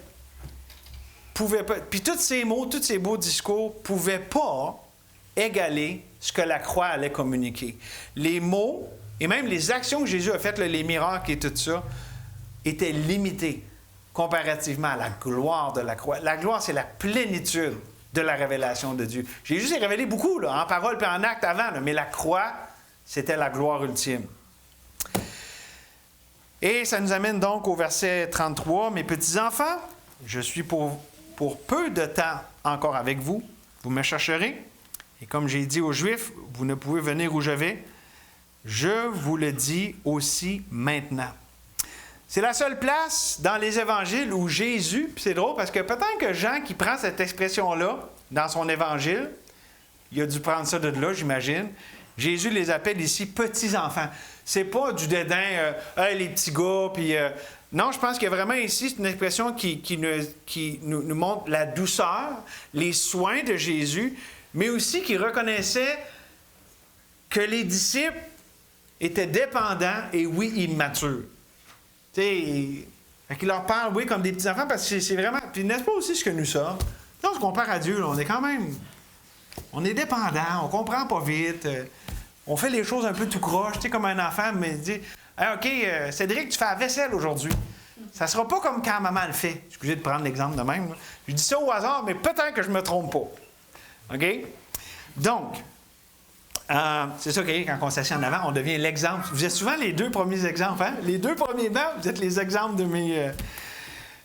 pouvait pas, puis tous ces mots, tous ces beaux discours ne pouvaient pas égaler ce que la croix allait communiquer. Les mots et même les actions que Jésus a faites, là, les miracles et tout ça, étaient limités comparativement à la gloire de la croix. La gloire, c'est la plénitude de la révélation de Dieu. Jésus s'est révélé beaucoup, là, en parole et en acte avant, là, mais la croix, c'était la gloire ultime. Et ça nous amène donc au verset 33. « Mes petits-enfants, je suis pour pour peu de temps encore avec vous. Vous me chercherez. Et comme j'ai dit aux Juifs, vous ne pouvez venir où je vais. Je vous le dis aussi maintenant. C'est la seule place dans les évangiles où Jésus, puis c'est drôle parce que peut-être que Jean qui prend cette expression-là dans son évangile, il a dû prendre ça de là, j'imagine. Jésus les appelle ici petits-enfants. C'est pas du dédain, hey, les petits gars, puis... non, je pense qu'il y a vraiment ici, c'est une expression qui nous montre la douceur, les soins de Jésus, mais aussi qui reconnaissait que les disciples étaient dépendants et, oui, immatures. Tu sais, qu'il leur parle, oui, comme des petits-enfants, parce que c'est vraiment... Puis n'est-ce pas aussi ce que nous sommes? Quand on se compare à Dieu, là, on est quand même... On est dépendant, on comprend pas vite, on fait les choses un peu tout croche, tu sais, comme un enfant me dit hey, « OK, Cédric, tu fais la vaisselle aujourd'hui. » Ça sera pas comme quand maman le fait. Je suis obligé de prendre l'exemple de même. Là. Je dis ça au hasard, mais peut-être que je me trompe pas. OK? Donc, c'est ça, quand on s'assied en avant, on devient l'exemple. Vous êtes souvent les deux premiers exemples, hein? Les deux premiers bancs, vous êtes les exemples de mes...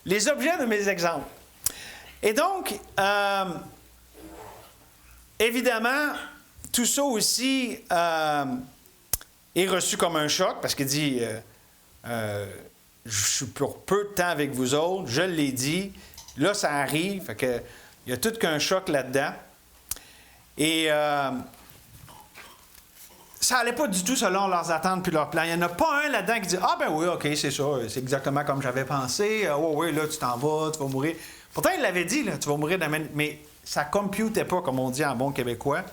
les objets de mes exemples. Et donc, évidemment, tout ça aussi est reçu comme un choc, parce qu'il dit, je suis pour peu de temps avec vous autres, je l'ai dit, là ça arrive, fait que, il y a tout qu'un choc là-dedans. Et ça n'allait pas du tout selon leurs attentes puis leurs plans. Il n'y en a pas un là-dedans qui dit « Ah ben oui, OK, c'est ça, c'est exactement comme j'avais pensé. Oui, là, tu t'en vas, tu vas mourir. » Pourtant, il l'avait dit, là, tu vas mourir demain, mais ça ne computait pas, comme on dit en bon québécois.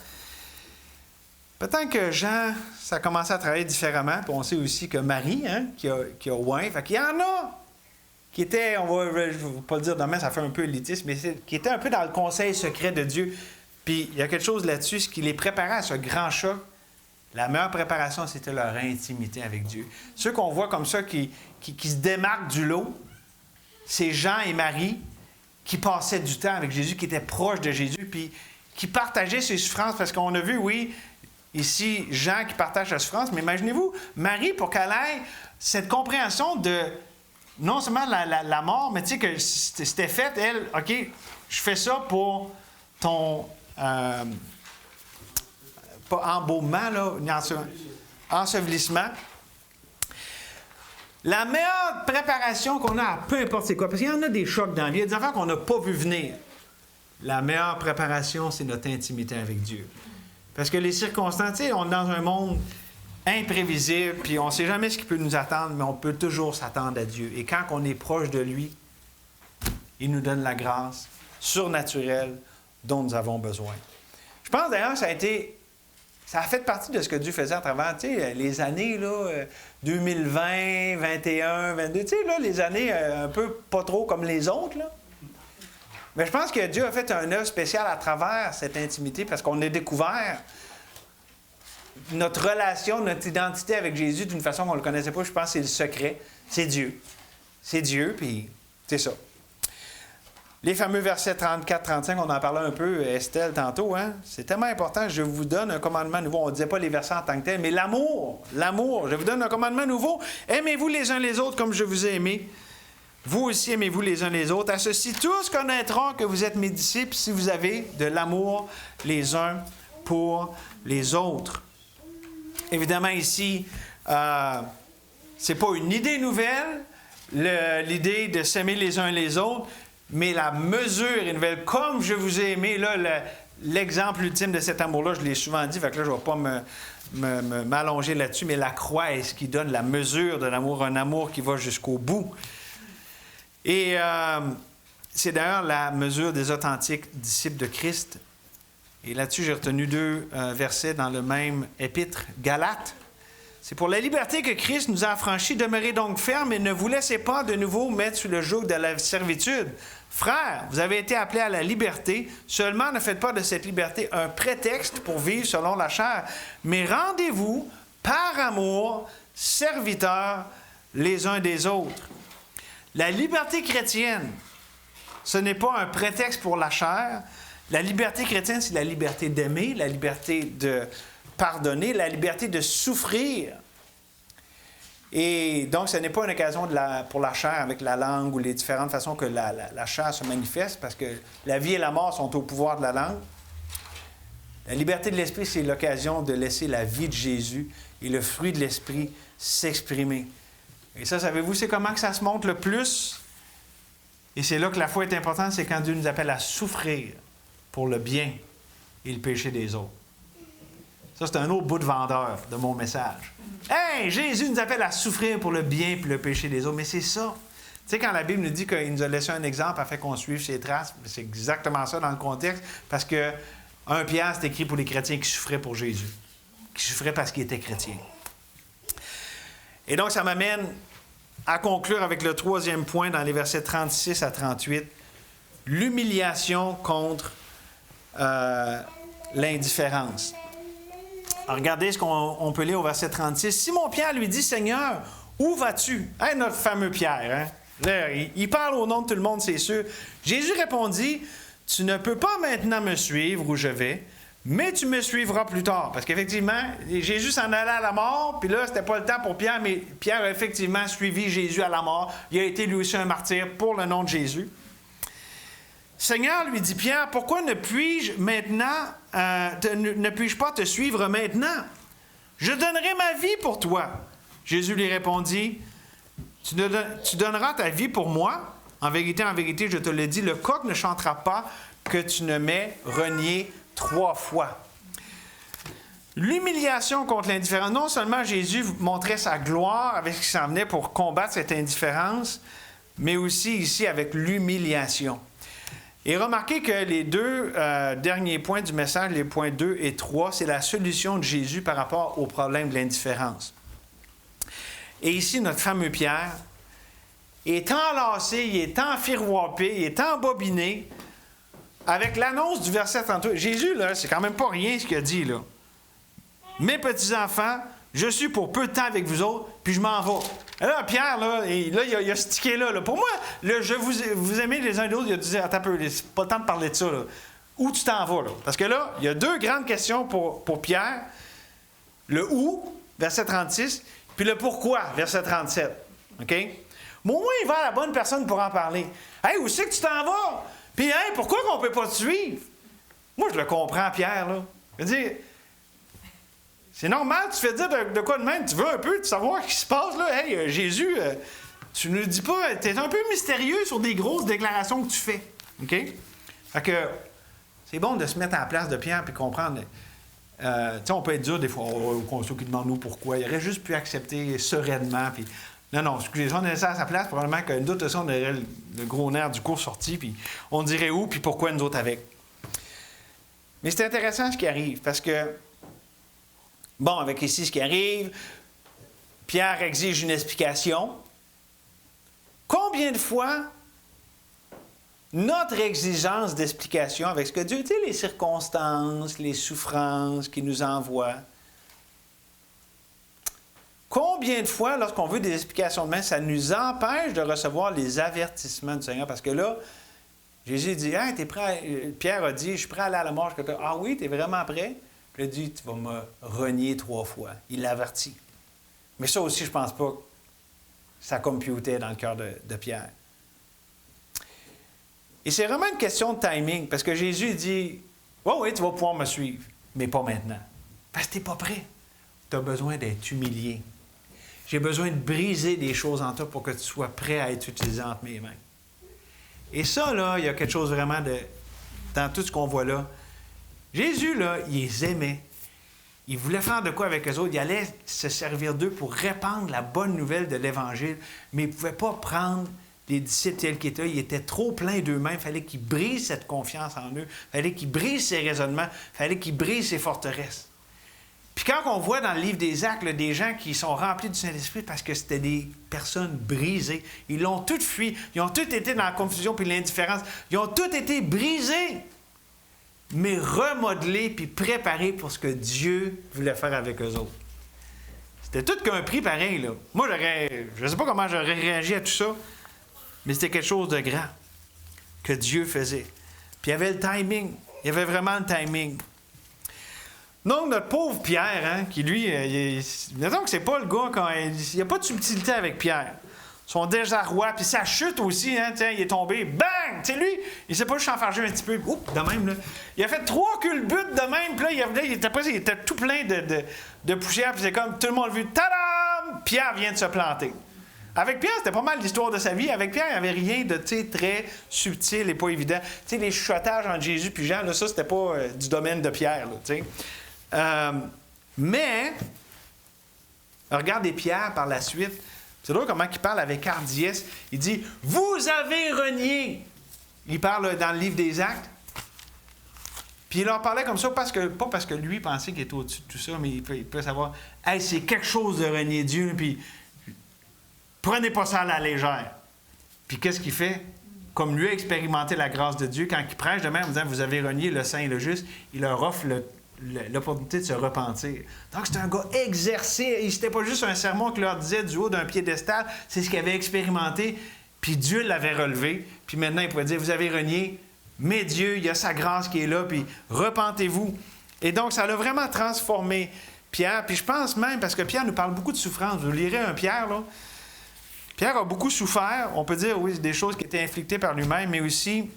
Peut-être que Jean, ça a commencé à travailler différemment, puis on sait aussi que Marie, hein, qui a oint, fait qu'il y en a qui étaient, je ne vais pas le dire demain, ça fait un peu élitiste, mais qui étaient un peu dans le conseil secret de Dieu. Puis il y a quelque chose là-dessus, ce qui les préparait à ce grand choc. La meilleure préparation, c'était leur intimité avec Dieu. Ceux qu'on voit comme ça, qui se démarquent du lot, c'est Jean et Marie qui passaient du temps avec Jésus, qui étaient proches de Jésus, puis qui partageaient ses souffrances. Parce qu'on a vu, oui, ici, Jean qui partage sa souffrance, mais imaginez-vous, Marie, pour qu'elle ait cette compréhension de non seulement la mort, mais tu sais que c'était fait, elle, OK, je fais ça pour ton... pas embaumement, là, ensevelissement. La meilleure préparation qu'on a à peu importe c'est quoi, parce qu'il y en a des chocs dans la vie, il y a des affaires qu'on n'a pas vu venir. La meilleure préparation, c'est notre intimité avec Dieu. Parce que les circonstances, tu sais, on est dans un monde imprévisible, puis on ne sait jamais ce qui peut nous attendre, mais on peut toujours s'attendre à Dieu. Et quand on est proche de lui, il nous donne la grâce surnaturelle dont nous avons besoin. Je pense d'ailleurs que ça a fait partie de ce que Dieu faisait à travers, tu sais, les années, là, 2020, 21, 22, tu sais, là, les années un peu pas trop comme les autres, là. Mais je pense que Dieu a fait un œuvre spécial à travers cette intimité parce qu'on a découvert notre relation, notre identité avec Jésus d'une façon qu'on ne le connaissait pas. Je pense que c'est le secret. C'est Dieu. C'est Dieu, puis c'est ça. Les fameux versets 34-35, on en parlait un peu, Estelle, tantôt. Hein? C'est tellement important. Je vous donne un commandement nouveau. On ne disait pas les versets en tant que tel, mais l'amour. Je vous donne un commandement nouveau. Aimez-vous les uns les autres comme je vous ai aimés. Vous aussi aimez-vous les uns les autres. À ceci, tous connaîtront que vous êtes mes disciples si vous avez de l'amour les uns pour les autres. Évidemment, ici, c'est pas une idée nouvelle, l'idée de s'aimer les uns les autres, mais la mesure est nouvelle. Comme je vous ai aimé, là, l'exemple ultime de cet amour-là, je l'ai souvent dit, fait que là, je ne vais pas m'allonger là-dessus, mais la croix est ce qui donne la mesure de l'amour, un amour qui va jusqu'au bout. Et c'est d'ailleurs la mesure des authentiques disciples de Christ. Et là-dessus, j'ai retenu 2 versets dans le même épître, Galates. C'est pour la liberté que Christ nous a affranchis. Demeurez donc fermes et ne vous laissez pas de nouveau mettre sous le joug de la servitude. Frères, vous avez été appelés à la liberté. Seulement, ne faites pas de cette liberté un prétexte pour vivre selon la chair, mais rendez-vous par amour, serviteurs les uns des autres. La liberté chrétienne, ce n'est pas un prétexte pour la chair. La liberté chrétienne, c'est la liberté d'aimer, la liberté de pardonner, la liberté de souffrir. Et donc, ce n'est pas une occasion pour la chair avec la langue ou les différentes façons que la chair se manifeste, parce que la vie et la mort sont au pouvoir de la langue. La liberté de l'esprit, c'est l'occasion de laisser la vie de Jésus et le fruit de l'esprit s'exprimer. Et ça, savez-vous, c'est comment que ça se montre le plus? Et c'est là que la foi est importante, c'est quand Dieu nous appelle à souffrir pour le bien et le péché des autres. Ça, c'est un autre bout de vendeur de mon message. Hey, Jésus nous appelle à souffrir pour le bien et le péché des autres. Mais c'est ça. Tu sais, quand la Bible nous dit qu'il nous a laissé un exemple afin qu'on suive ses traces, c'est exactement ça dans le contexte, parce que 1 Pierre, c'est écrit pour les chrétiens qui souffraient pour Jésus, qui souffraient parce qu'ils étaient chrétiens. Et donc, ça m'amène à conclure avec le troisième point dans les versets 36 à 38, l'humiliation contre l'indifférence. Alors, regardez ce qu'on peut lire au verset 36. Simon-Pierre lui dit, « Seigneur, où vas-tu? » Hey, notre fameux Pierre, hein? Là, il parle au nom de tout le monde, c'est sûr. Jésus répondit, « Tu ne peux pas maintenant me suivre où je vais, mais tu me suivras plus tard. » Parce qu'effectivement, Jésus s'en allait à la mort, puis là, c'était pas le temps pour Pierre, mais Pierre a effectivement suivi Jésus à la mort. Il a été lui aussi un martyr pour le nom de Jésus. Seigneur, lui dit Pierre, pourquoi ne puis-je pas te suivre maintenant? Je donnerai ma vie pour toi. Jésus lui répondit, tu donneras ta vie pour moi? En vérité, je te le dis, le coq ne chantera pas que tu ne m'aies renié 3 fois. L'humiliation contre l'indifférence. Non seulement Jésus montrait sa gloire avec ce qui s'en venait pour combattre cette indifférence, mais aussi ici avec l'humiliation. Et remarquez que les 2 derniers points du message, les points 2 et 3, c'est la solution de Jésus par rapport au problème de l'indifférence. Et ici, notre fameux Pierre est enlacé, il est enfiroipé, il est embobiné avec l'annonce du verset 38. Jésus, là, c'est quand même pas rien ce qu'il a dit, là. Mes petits-enfants, je suis pour peu de temps avec vous autres, puis je m'en vais. Et là, Pierre, là, il a ce ticket-là. Pour moi, le je vous aimez les uns et les autres, il a dit, attends un peu, c'est pas le temps de parler de ça. Là. Où tu t'en vas? Là? Parce que là, il y a 2 grandes questions pour Pierre. Le où, verset 36, puis le pourquoi, verset 37. OK? Mais au moins, il va à la bonne personne pour en parler. Hey, où c'est que tu t'en vas? Puis, hey, pourquoi qu'on ne peut pas te suivre? Moi, je le comprends, Pierre, là. Je veux dire, c'est normal, tu fais dire de quoi de même, tu veux un peu de savoir ce qui se passe, là. Hey, Jésus, tu ne le dis pas, tu es un peu mystérieux sur des grosses déclarations que tu fais. OK? Fait que, c'est bon de se mettre à la place de Pierre puis comprendre. Tu sais, on peut être dur des fois, au conso qui demande nous pourquoi. Il aurait juste pu accepter sereinement, puis non, excusez, si on laissait à sa place, probablement qu'une d'autres on aurait le gros nerf du cours sorti, puis on dirait où, puis pourquoi nous autres avec. Mais c'est intéressant ce qui arrive, parce que, bon, avec ici ce qui arrive, Pierre exige une explication. Combien de fois notre exigence d'explication avec ce que Dieu, tu sais, les circonstances, les souffrances qu'il nous envoie, combien de fois, lorsqu'on veut des explications de main, ça nous empêche de recevoir les avertissements du Seigneur? Parce que là, Jésus dit, hey, t'es prêt Pierre a dit, je suis prêt à aller à la mort. Ah oui, t'es vraiment prêt? Puis il a dit, tu vas me renier 3 fois. Il l'avertit. Mais ça aussi, je ne pense pas que ça computait dans le cœur de Pierre. Et c'est vraiment une question de timing, parce que Jésus dit, oui, tu vas pouvoir me suivre, mais pas maintenant. Parce que tu n'es pas prêt. Tu as besoin d'être humilié. J'ai besoin de briser des choses en toi pour que tu sois prêt à être utilisé entre mes mains. Et ça, là, il y a quelque chose vraiment dans tout ce qu'on voit là. Jésus, là, il les aimait. Il voulait faire de quoi avec eux autres. Il allait se servir d'eux pour répandre la bonne nouvelle de l'Évangile, mais il ne pouvait pas prendre les disciples tels qu'ils étaient. Ils étaient trop pleins d'eux-mêmes. Il fallait qu'ils brisent cette confiance en eux. Il fallait qu'ils brisent ces raisonnements. Il fallait qu'ils brisent ces forteresses. Puis quand on voit dans le livre des Actes, là, des gens qui sont remplis du Saint-Esprit parce que c'était des personnes brisées, ils l'ont toutes fui. Ils ont toutes été dans la confusion puis l'indifférence. Ils ont toutes été brisés, mais remodelés puis préparés pour ce que Dieu voulait faire avec eux autres. C'était tout qu'un prix pareil, là. Moi, je ne sais pas comment j'aurais réagi à tout ça, mais c'était quelque chose de grand que Dieu faisait. Puis il y avait le timing. Il y avait vraiment le timing. Donc, notre pauvre Pierre, hein, qui lui, disons que c'est pas le gars, il n'y a pas de subtilité avec Pierre. Son désarroi, puis sa chute aussi, hein, il est tombé, bang! Tu sais, lui, il s'est pas juste enfargé un petit peu, oups, de même, là. Il a fait 3 culbutes de même, puis là, il était tout plein de poussière, puis c'est comme, tout le monde a vu, tadam! Pierre vient de se planter. Avec Pierre, c'était pas mal l'histoire de sa vie. Avec Pierre, il n'y avait rien de très subtil et pas évident. Tu sais, les chuchotages entre Jésus et Jean, là, ça, c'était pas du domaine de Pierre, là, tu sais. Mais, regardez Pierre par la suite. C'est drôle comment il parle avec hardiesse. Il dit « Vous avez renié ». Il parle dans le livre des Actes. Puis il leur parlait comme ça, pas parce que lui pensait qu'il était au-dessus de tout ça, mais il peut savoir « Hey, c'est quelque chose de renier Dieu, puis prenez pas ça à la légère. » Puis qu'est-ce qu'il fait? Comme lui a expérimenté la grâce de Dieu, quand il prêche de même en disant « Vous avez renié le saint et le juste », il leur offre l'opportunité de se repentir. Donc, c'est un gars exercé. C'était pas juste un sermon qu'il leur disait du haut d'un piédestal. C'est ce qu'il avait expérimenté. Puis Dieu l'avait relevé. Puis maintenant, il pouvait dire, vous avez renié, mais Dieu, il y a sa grâce qui est là. Puis repentez-vous. Et donc, ça l'a vraiment transformé Pierre. Puis je pense même, parce que Pierre nous parle beaucoup de souffrance. Vous lirez un Pierre, là. Pierre a beaucoup souffert. On peut dire, oui, des choses qui étaient inflictées par lui-même, mais aussi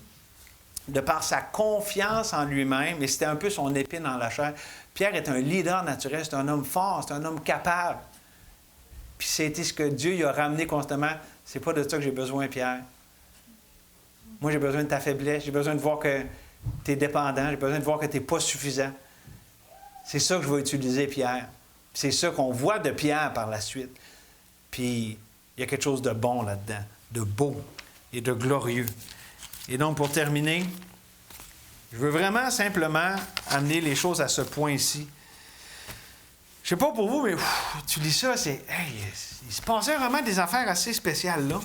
de par sa confiance en lui-même, et c'était un peu son épine dans la chair. Pierre est un leader naturel, c'est un homme fort, c'est un homme capable. Puis c'était ce que Dieu lui a ramené constamment. C'est pas de ça que j'ai besoin, Pierre. Moi, j'ai besoin de ta faiblesse, j'ai besoin de voir que tu es dépendant, j'ai besoin de voir que tu n'es pas suffisant. C'est ça que je vais utiliser, Pierre. C'est ça qu'on voit de Pierre par la suite. Puis il y a quelque chose de bon là-dedans, de beau et de glorieux. Et donc, pour terminer, je veux vraiment simplement amener les choses à ce point-ci. Je ne sais pas pour vous, mais tu lis ça, c'est... Hey, il se passait vraiment des affaires assez spéciales là.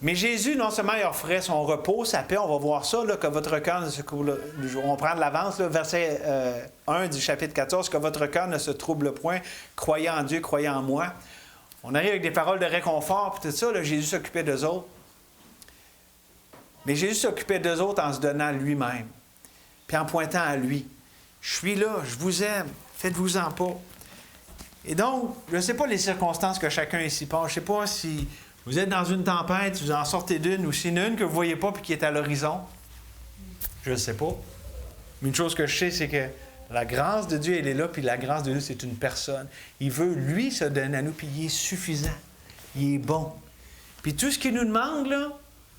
Mais Jésus, non seulement il offrait son repos, sa paix, on va voir ça, là, que votre cœur ne se... On prend de l'avance, là, verset 1 du chapitre 14, que votre cœur ne se trouble point, croyez en Dieu, croyez en moi. On arrive avec des paroles de réconfort, puis tout ça, là, Jésus s'occupait d'eux autres. Mais Jésus s'occupait d'eux autres en se donnant lui-même, puis en pointant à lui. Je suis là, je vous aime, faites-vous-en pas. Et donc, je ne sais pas les circonstances que chacun ici passe. Je ne sais pas si vous êtes dans une tempête, vous en sortez d'une, ou si une que vous ne voyez pas puis qui est à l'horizon. Je ne sais pas. Mais une chose que je sais, c'est que la grâce de Dieu, elle est là, puis la grâce de Dieu, c'est une personne. Il veut, lui, se donner à nous, puis il est suffisant. Il est bon. Puis tout ce qu'il nous demande, là,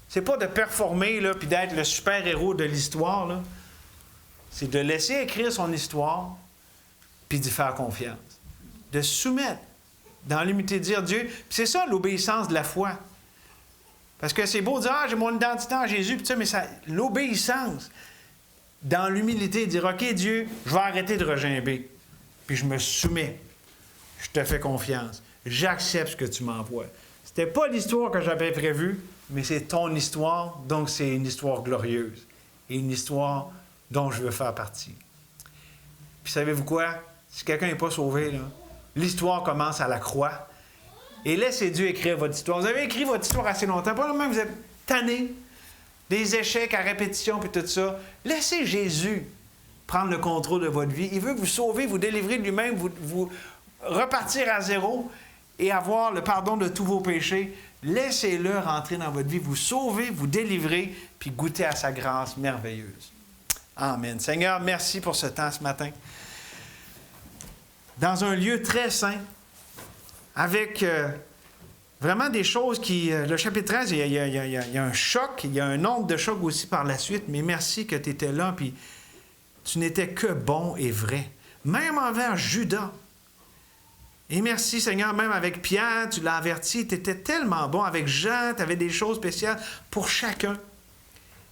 c'est pas de performer, là, puis d'être le super-héros de l'histoire, là. C'est de laisser écrire son histoire, puis d'y faire confiance. De se soumettre dans l'humilité, de dire Dieu. Puis c'est ça, l'obéissance de la foi. Parce que c'est beau de dire, ah, j'ai mon identité en Jésus, puis ça, mais ça, l'obéissance, dans l'humilité, de dire, OK, Dieu, je vais arrêter de regimber, puis je me soumets. Je te fais confiance. J'accepte ce que tu m'envoies. C'était pas l'histoire que j'avais prévue, mais c'est ton histoire, donc c'est une histoire glorieuse. Et une histoire dont je veux faire partie. Puis savez-vous quoi? Si quelqu'un n'est pas sauvé, là, l'histoire commence à la croix. Et laissez Dieu écrire votre histoire. Vous avez écrit votre histoire assez longtemps. Probablement vous êtes tanné des échecs à répétition puis tout ça. Laissez Jésus prendre le contrôle de votre vie. Il veut vous sauver, vous délivrer de lui-même, vous repartir à zéro et avoir le pardon de tous vos péchés. Laissez-le rentrer dans votre vie, vous sauver, vous délivrer, puis goûter à sa grâce merveilleuse. Amen. Seigneur, merci pour ce temps ce matin. Dans un lieu très saint, avec vraiment des choses qui... le chapitre 13, il y a un choc, il y a un nombre de chocs aussi par la suite, mais merci que tu étais là, puis tu n'étais que bon et vrai, même envers Judas. Et merci, Seigneur, même avec Pierre, tu l'as averti, tu étais tellement bon. Avec Jean, tu avais des choses spéciales pour chacun.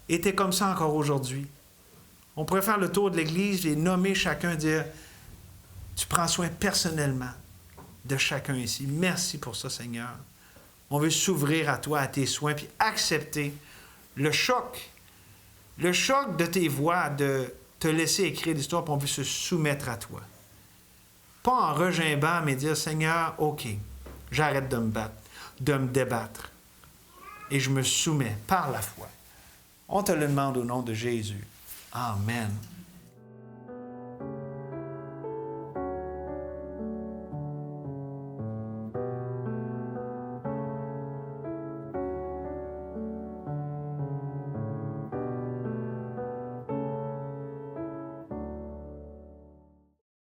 Et tu es comme ça encore aujourd'hui. On pourrait faire le tour de l'Église et nommer chacun, dire, tu prends soin personnellement de chacun ici. Merci pour ça, Seigneur. On veut s'ouvrir à toi, à tes soins, puis accepter le choc de tes voix, de te laisser écrire l'histoire, puis on veut se soumettre à toi. Pas en regimbant, mais dire, Seigneur, OK, j'arrête de me battre, de me débattre. Et je me soumets par la foi. On te le demande au nom de Jésus. Amen.